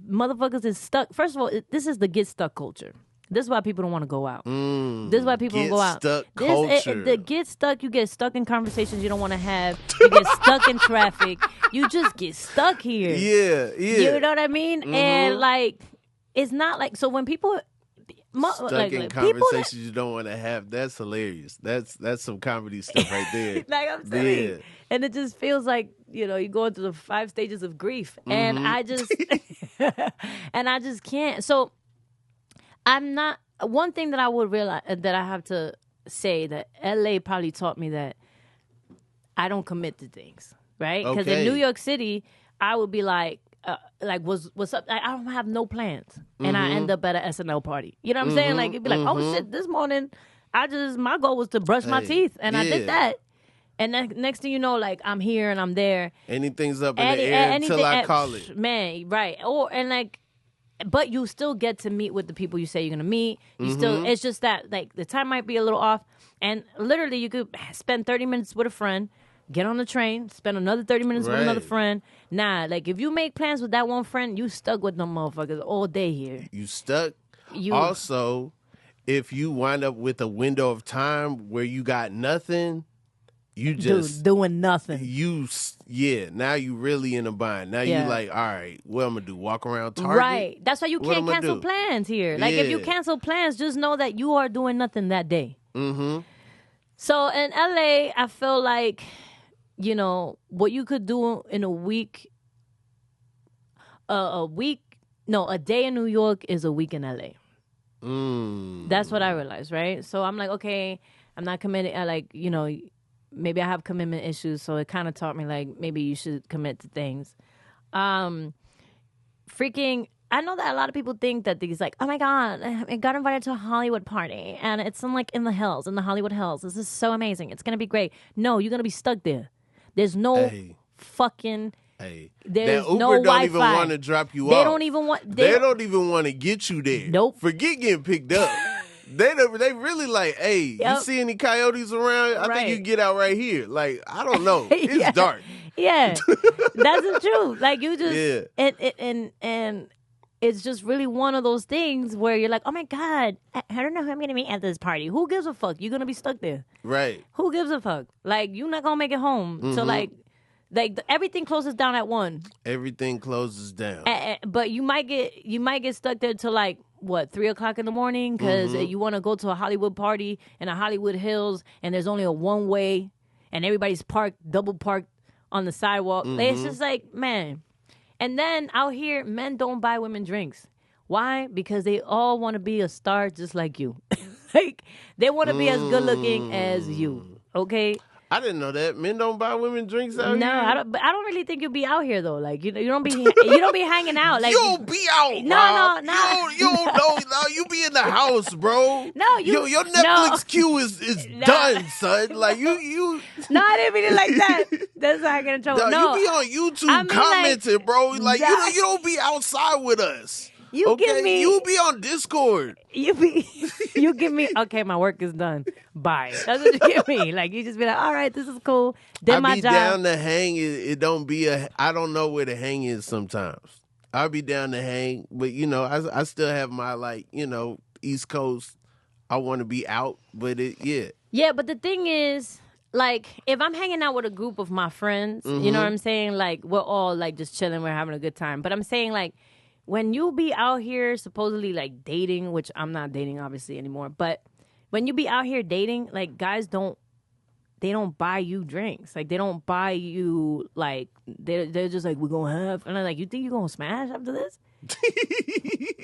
S2: motherfuckers is stuck. First of all, this is the get stuck culture. This is why people don't want to go out. This is why people don't go out.
S1: Get stuck culture.
S2: The get stuck, you get stuck in conversations you don't want to have. You get stuck in traffic. You just get stuck here.
S1: Yeah.
S2: You know what I mean? And like, it's not like, so when people...
S1: Stuck in conversations you don't want to have. That's hilarious. That's some comedy stuff right there.
S2: Like I'm saying. Yeah. And it just feels like, you know, you go into the 5 stages of grief. And I just can't. So I'm not, one thing that I would realize, that I have to say, that LA probably taught me that I don't commit to things, right? Because in New York City, I would be like what's up? I don't have no plans, and I end up at an SNL party. You know what I'm saying? Like it'd be like, oh shit, this morning my goal was to brush my teeth, and I did that. And then next thing you know, like I'm here and I'm there.
S1: Anything's up in the air until I call it.
S2: Man, right? But you still get to meet with the people you say you're gonna meet. You still, it's just that like the time might be a little off, and literally you could spend 30 minutes with a friend. Get on the train, spend another 30 minutes with another friend. Nah, like if you make plans with that one friend, you stuck with them motherfuckers all day here.
S1: You stuck. Also, if you wind up with a window of time where you got nothing, you just
S2: doing nothing.
S1: Now you really in a bind. Now you like, all right, what I'm gonna do? Walk around Target?
S2: Right. That's why you can't cancel plans here. Like if you cancel plans, just know that you are doing nothing that day. So in LA, I feel like, you know, what you could do in a week, a day in New York is a week in LA. That's what I realized, right? So I'm like, okay, I'm not committed. Like, you know, maybe I have commitment issues, so it kind of taught me, like, maybe you should commit to things. I know that a lot of people think that these, like, oh my God, I got invited to a Hollywood party, and it's in the Hollywood Hills. This is so amazing. It's going to be great. No, you're going to be stuck there. There's no fucking... There's
S1: that Uber
S2: no
S1: don't
S2: Wi-Fi.
S1: even want to drop you off.
S2: They don't even want to
S1: get you there.
S2: Nope.
S1: Forget getting picked up. They really like, hey, you see any coyotes around? I think you get out right here. Like, I don't know. It's dark.
S2: Yeah, that's the truth. Like you just and it's just really one of those things where you're like, oh my God, I don't know who I'm gonna meet at this party. Who gives a fuck? You're gonna be stuck there.
S1: Right.
S2: Who gives a fuck? Like you're not gonna make it home. So like everything closes down at 1.
S1: Everything closes down.
S2: But you might get stuck there till like what 3 o'clock in the morning because you want to go to a Hollywood party in a Hollywood Hills and there's only a one way and everybody's double parked on the sidewalk. It's just like, man. And then out here, men don't buy women drinks. Why? Because they all want to be a star just like you. Like they want to be as good looking as you. Okay.
S1: I didn't know that men don't buy women drinks out here.
S2: No, I don't. But I don't really think you'll be out here though. Like you don't be hanging out. Like
S1: you don't be out.
S2: No.
S1: You don't know. No, you be in the house, bro.
S2: No,
S1: your Netflix queue is done, son. Like you.
S2: No, I didn't mean it like that. That's how I get in trouble. No,
S1: you be on YouTube commenting, bro. Like you don't be outside with us. You give me. You be on Discord.
S2: You give me. Okay, my work is done. Bye. That's what you give me. Like you just be like, all right, this is cool. Then my job.
S1: Down to hang. It don't be a. I don't know where the hang is sometimes. I'll be down to hang, but I still have my East Coast. I want to be out, but
S2: Yeah, but the thing is, like, if I'm hanging out with a group of my friends, you know what I'm saying? Like, we're all like just chilling, we're having a good time. But I'm saying like. When you be out here supposedly like dating, which I'm not dating obviously anymore, but when you be out here dating, like guys don't buy you drinks. Like they don't buy you like they're just like, we're gonna have, and I'm like, you think you're gonna smash after this?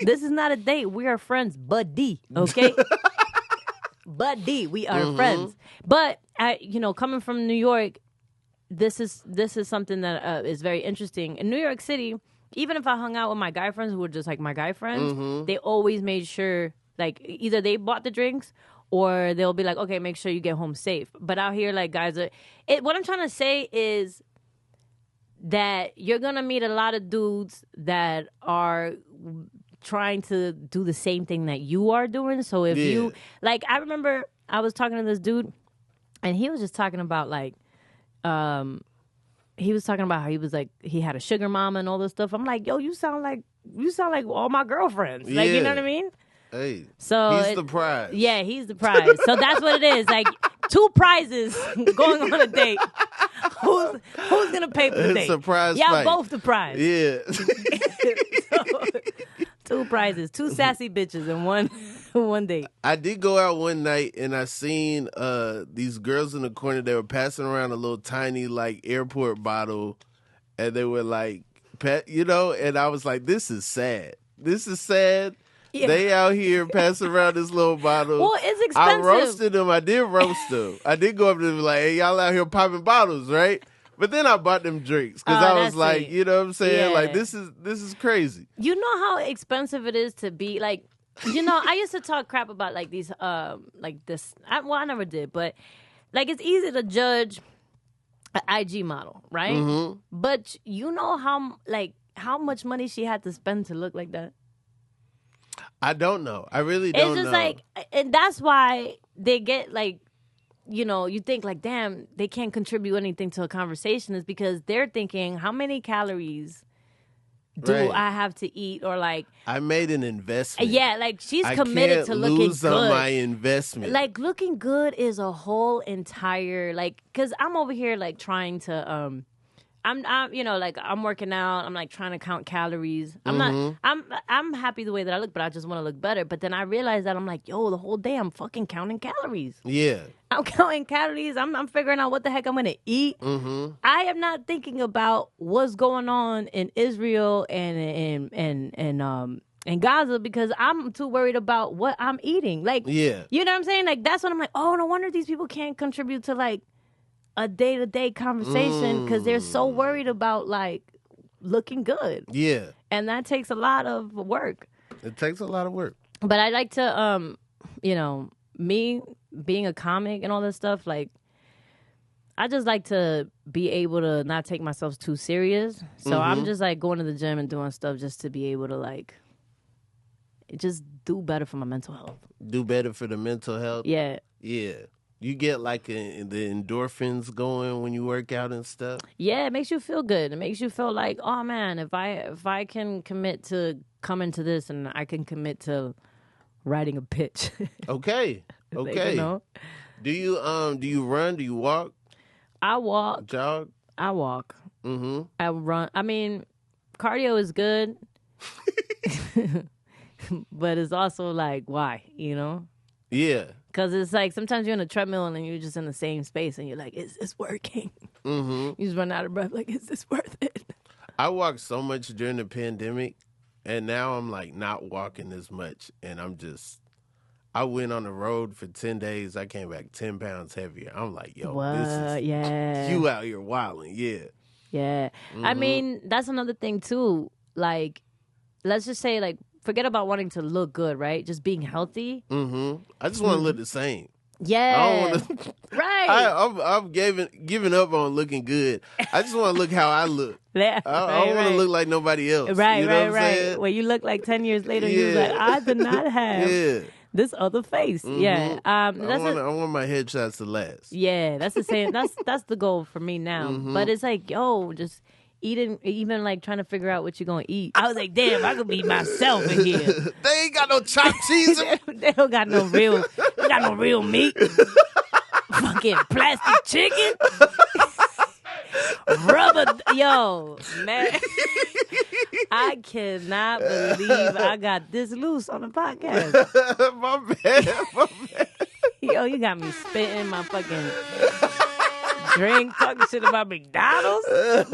S2: This is not a date. We are friends, buddy. Okay, buddy. We are friends. But coming from New York, this is something that is very interesting. In New York City, even if I hung out with my guy friends who were just like my guy friends, they always made sure like either they bought the drinks or they'll be like, okay, make sure you get home safe. But out here, like guys what I'm trying to say is that you're gonna meet a lot of dudes that are trying to do the same thing that you are doing. So if you like, I remember I was talking to this dude and he was just talking about like he was talking about how he was like he had a sugar mama and all this stuff. I'm like, yo, you sound like all my girlfriends. Like, you know what I mean?
S1: Hey,
S2: so
S1: he's the prize.
S2: Yeah, he's the prize. So that's what it is. Like 2 prizes going on a date. Who's gonna pay for the date?
S1: Surprise
S2: Y'all
S1: fight.
S2: both the prize.
S1: Yeah.
S2: So, 2 prizes, 2 sassy bitches in one date.
S1: I did go out one night and I seen these girls in the corner. They were passing around a little tiny like airport bottle, and they were like, and I was like, this is sad. This is sad. Yeah. They out here passing around this little bottle.
S2: Well, it's expensive.
S1: I roasted them. I did roast them. I did go up to them like, hey, y'all out here popping bottles, right? But then I bought them drinks because I was like, you know what I'm saying? Yeah. Like, this is crazy.
S2: You know how expensive it is to be like, I used to talk crap about like these, like this. I never did, but like it's easy to judge an IG model, right? Mm-hmm. But you know how much money she had to spend to look like that?
S1: I don't know. I really don't know.
S2: It's just like, and that's why they get like, you think like, damn, they can't contribute anything to a conversation, is because they're thinking, how many calories do I have to eat? Or like,
S1: I made an investment.
S2: Yeah, like she's committed to looking
S1: lose
S2: good.
S1: On my investment.
S2: Like looking good is a whole entire like, because I'm over here like trying to I'm like I'm working out. I'm like trying to count calories. I'm happy the way that I look, but I just want to look better. But then I realized that I'm like, yo, the whole day I'm fucking counting calories.
S1: Yeah,
S2: I'm counting calories. I'm figuring out what the heck I'm gonna eat. Mm-hmm. I am not thinking about what's going on in Israel and Gaza because I'm too worried about what I'm eating. Like, you know what I'm saying? Like that's what I'm like. Oh, no wonder these people can't contribute to like a day-to-day conversation because they're so worried about like looking good.
S1: Yeah.
S2: And that takes a lot of work.
S1: It takes a lot of work.
S2: But I like to me being a comic and all this stuff, like I just like to be able to not take myself too serious. So I'm just like going to the gym and doing stuff just to be able to like just do better for my mental health.
S1: Do better for the mental health?
S2: Yeah.
S1: Yeah. You get like the endorphins going when you work out and stuff?
S2: Yeah, it makes you feel good. It makes you feel like, oh man, if I can commit to coming to this and I can commit to writing a pitch.
S1: Okay. Okay.
S2: Like,
S1: do you run? Do you walk?
S2: I walk.
S1: Jog?
S2: I walk.
S1: Mm-hmm.
S2: I run. I mean, cardio is good. But it's also like, why,
S1: Yeah.
S2: Because it's like sometimes you're in a treadmill and you're just in the same space and you're like, is this working? Mm-hmm. You just run out of breath like, is this worth it?
S1: I walked so much during the pandemic and now I'm like not walking as much. And I went on the road for 10 days. I came back 10 pounds heavier. I'm like, yo, this is you out here wilding. Yeah.
S2: Yeah. Mm-hmm. I mean, that's another thing too. Like, let's just say like, forget about wanting to look good, right? Just being healthy.
S1: Mm-hmm. I just want to look the same.
S2: Yeah.
S1: I don't want to.
S2: Right.
S1: I've given up on looking good. I just want to look how I look.
S2: Yeah,
S1: I don't want to look like nobody else.
S2: Right,
S1: you know what I'm
S2: right.
S1: saying?
S2: When you look like 10 years later, you're like, I did not have this other face. Mm-hmm. Yeah.
S1: I want my headshots to last.
S2: Yeah, that's the same. That's the goal for me now. Mm-hmm. But it's like, yo, just eating, even like trying to figure out what you're gonna eat. I was like, damn, I could be myself in here.
S1: They ain't got no chopped cheese.
S2: They don't got no real meat. Fucking plastic chicken. Rubber, yo, man. I cannot believe I got this loose on the podcast.
S1: My bad.
S2: Yo, you got me spitting my fucking drink, talking shit about McDonald's. I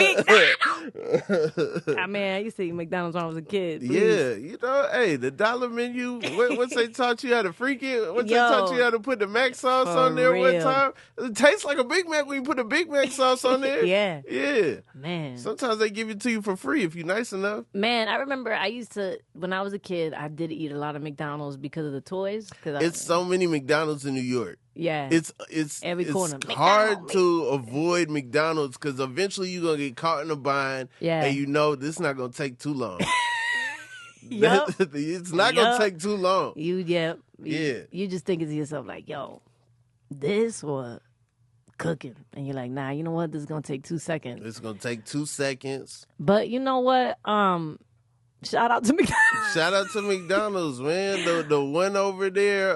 S2: mean, I used to eat McDonald's when I was a kid. Please.
S1: Yeah, you know, hey, the dollar menu. Once they taught you how to freak it, once they taught you how to put the Mac sauce on there one time, it tastes like a Big Mac when you put a Big Mac sauce on there.
S2: Yeah.
S1: Man. Sometimes they give it to you for free if you're nice enough.
S2: Man, I remember I used to, when I was a kid, I did eat a lot of McDonald's because of the toys.
S1: It's so many McDonald's in New York.
S2: Yeah.
S1: It's
S2: every corner.
S1: hard to avoid McDonald's because eventually you're going to get caught in a bind.
S2: Yeah.
S1: And you know this is not going to take too long.
S2: Yup.
S1: It's not going to take too long.
S2: You just thinking to yourself like, yo, this was cooking. And you're like, nah, you know what? This is going to take 2 seconds.
S1: It's going to take 2 seconds.
S2: But you know what? Shout out to McDonald's.
S1: Shout out to McDonald's, man. The one over there,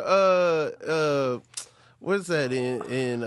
S1: what's that in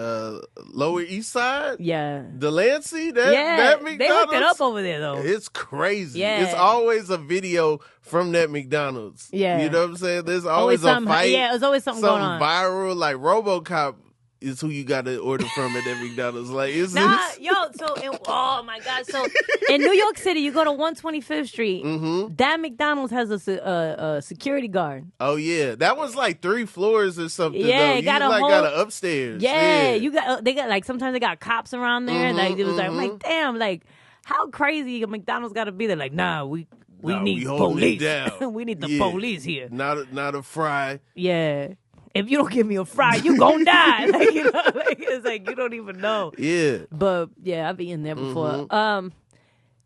S1: Lower East Side?
S2: Yeah.
S1: Delancey? That McDonald's?
S2: They hooked it up over there, though.
S1: It's crazy.
S2: Yeah.
S1: It's always a video from that McDonald's.
S2: Yeah.
S1: You know what I'm saying? There's always a fight.
S2: Yeah, there's always something going on.
S1: Viral, like RoboCop is who you got to order from at that McDonald's. Like, it's
S2: oh my God. So in New York City, you go to 125th Street.
S1: Mm-hmm.
S2: That McDonald's has a security guard.
S1: Oh yeah, that was like 3 floors or something.
S2: Yeah,
S1: though.
S2: got
S1: an upstairs.
S2: Yeah, you got. They got like sometimes they got cops around there.
S1: Mm-hmm,
S2: like it was like, I'm like, damn, like how crazy a McDonald's got to be there? Like, nah, we need police. We need the police here.
S1: Not a fry.
S2: Yeah. If you don't give me a fry, you gonna die. Like, you know, like, it's like you don't even know.
S1: Yeah.
S2: But yeah, I've eaten there before.
S1: Mm-hmm.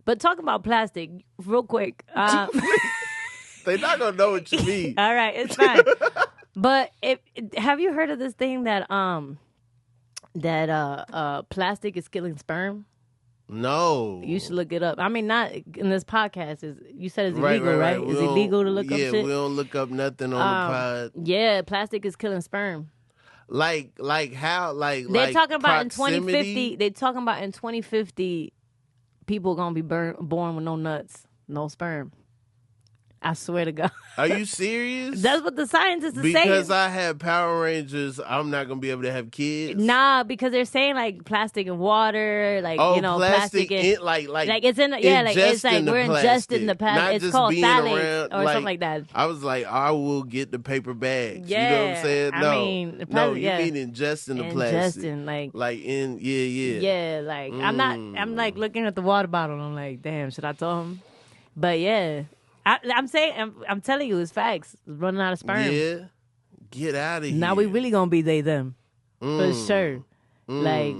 S2: But talking about plastic, real quick.
S1: They're not gonna know what you mean.
S2: All right, it's fine. But have you heard of this thing that plastic is killing sperm?
S1: No.
S2: You should look it up. I mean, not in this podcast. You said it's illegal, right? Is it illegal to look up shit?
S1: Yeah, we don't look up nothing on the pod.
S2: Yeah, plastic is killing sperm.
S1: Like how?
S2: They're talking about
S1: proximity?
S2: in 2050. They're talking about in 2050, people gonna be born with no nuts, no sperm. I swear to God.
S1: Are you serious?
S2: That's what the scientists are saying.
S1: Because I have Power Rangers, I'm not going to be able to have kids?
S2: Nah, because they're saying like plastic and water, like,
S1: plastic
S2: and...
S1: like
S2: it's in, it's like we're ingesting the plastic. It's called phthalates or something like that.
S1: I was like, I will get the paper bags.
S2: Yeah.
S1: You know what I'm saying? No.
S2: I mean,
S1: you mean ingesting the plastic.
S2: Ingesting, Yeah, like, I'm like looking at the water bottle. I'm like, damn, should I tell him? But yeah. I'm telling you, it's facts. It's running out of sperm.
S1: Yeah. Get out of here.
S2: Now we really gonna be them. For sure. Like,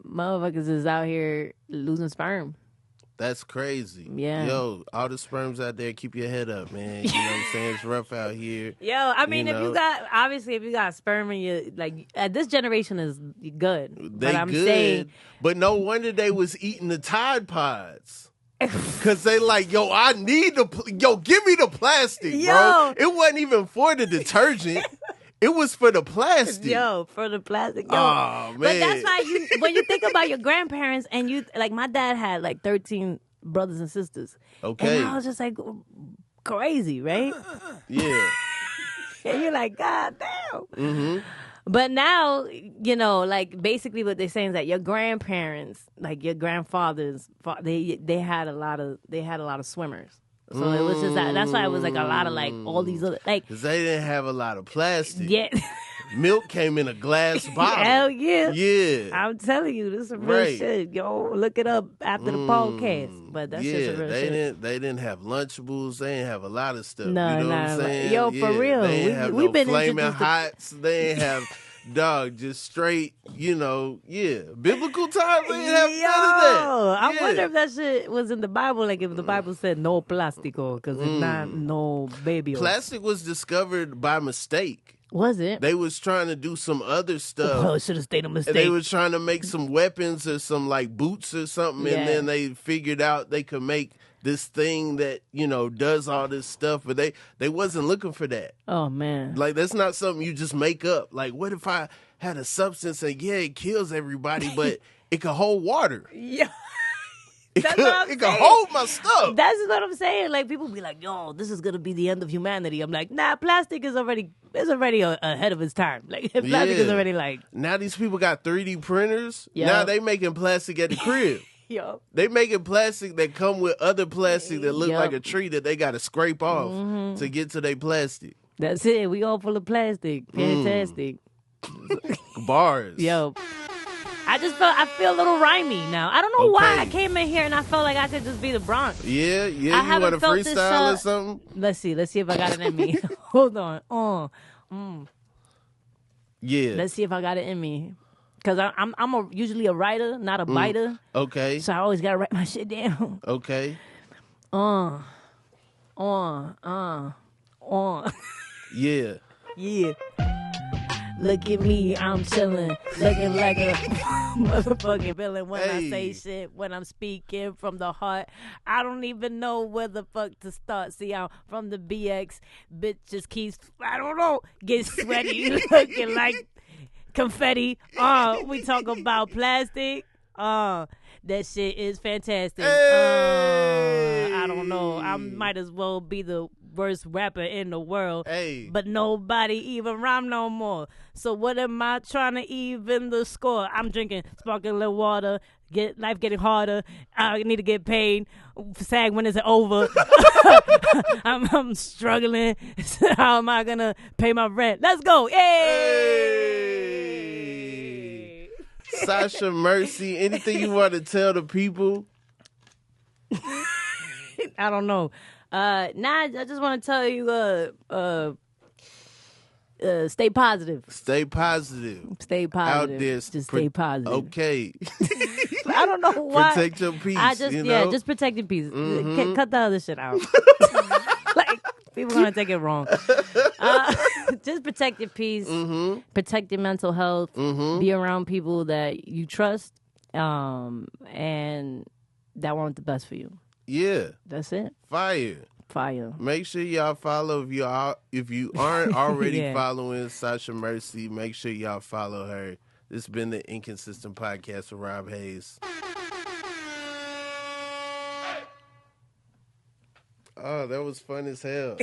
S2: motherfuckers is out here losing sperm.
S1: That's crazy.
S2: Yeah.
S1: Yo, all the sperms out there, keep your head up, man. You know what I'm saying? It's rough out here.
S2: Yo, I mean, if you got sperm in you, like, this generation is good. Saying,
S1: but no wonder they was eating the Tide Pods. Cause they like, yo, I need give me the plastic, bro. It wasn't even for the detergent. It was for the plastic.
S2: For the plastic.
S1: Oh, man.
S2: But that's why when you think about your grandparents and you, like, my dad had like 13 brothers and sisters.
S1: Okay.
S2: And I was just like, crazy, right?
S1: Yeah. And
S2: you're like, God damn.
S1: Mm-hmm.
S2: But now, like, basically what they're saying is that your grandparents, like your grandfathers, they had a lot of swimmers. So it was just that's why it was like a lot of like all these other like.
S1: 'Cause they didn't have a lot of plastic.
S2: Yeah.
S1: Milk came in a glass bottle.
S2: Hell yeah.
S1: Yeah.
S2: I'm telling you, this is some real shit. Yo, look it up after the podcast. But that's just a real shit.
S1: They didn't have Lunchables. They didn't have a lot of stuff.
S2: No,
S1: you know what I'm saying?
S2: Yo, for real.
S1: They didn't have
S2: we've been
S1: Flaming Hots. They didn't have dog, just straight, biblical times. They didn't have none of that.
S2: I wonder if that shit was in the Bible, like if the Bible said no plástico, because it's not no baby.
S1: Plastic was discovered by mistake.
S2: Was it?
S1: They was trying to do some other stuff.
S2: Oh, it should have stayed a mistake.
S1: They was trying to make some weapons or some like boots or something, and then they figured out they could make this thing that, does all this stuff, but they wasn't looking for that.
S2: Oh, man.
S1: Like, that's not something you just make up. Like, what if I had a substance and, it kills everybody, but it can hold water?
S2: Yeah.
S1: It could hold my stuff.
S2: That's what I'm saying. Like, people be like, yo, this is going to be the end of humanity. I'm like, nah, plastic is already ahead of its time. Like, plastic is already like...
S1: Now these people got 3D printers. Yep. Now they making plastic at the crib.
S2: Yo.
S1: They making plastic that come with other plastic that look like a tree that they got to scrape off to get to their plastic.
S2: That's it. We all full of plastic. Fantastic.
S1: Bars.
S2: Yo. I feel a little rhymey now. I don't know why I came in here and I felt like I could just be the Bronx.
S1: Yeah. You want to freestyle or something?
S2: Let's see if I got it in me. Hold on.
S1: Yeah.
S2: Let's see if I got it in me. Because I'm usually a writer, not a biter.
S1: Okay.
S2: So I always got to write my shit down.
S1: Okay. Yeah.
S2: Yeah. Look at me, I'm chilling, looking like a motherfucking villain when I say shit, when I'm speaking from the heart. I don't even know where the fuck to start. See, I'm from the BX, bitch just keeps, I don't know, get sweaty, looking like confetti. We talk about plastic. That shit is fantastic. I don't know. I might as well be the worst rapper in the world. But nobody even rhyme no more. So what am I trying to even the score? I'm drinking sparkling water. Life getting harder. I need to get paid. SAG, when is it over? I'm struggling. How am I gonna pay my rent? Let's go. Yay!
S1: Sasha Merci, anything you want to tell the people?
S2: I don't know. I just want to tell you, stay positive.
S1: Stay positive.
S2: Stay positive.
S1: Out there.
S2: Just stay positive.
S1: Okay.
S2: I don't know why.
S1: Protect your peace.
S2: Just protect your peace. Cut the other shit out. Like, people gonna take it wrong. Just protect your peace. Protect your mental health. Be around people that you trust, and that want the best for you.
S1: Yeah.
S2: That's it.
S1: Fire. Make sure y'all follow if you aren't already following Sasha Merci, make sure y'all follow her. This has been the Inconsistent Podcast with Rob Haze. Oh, that was fun as hell.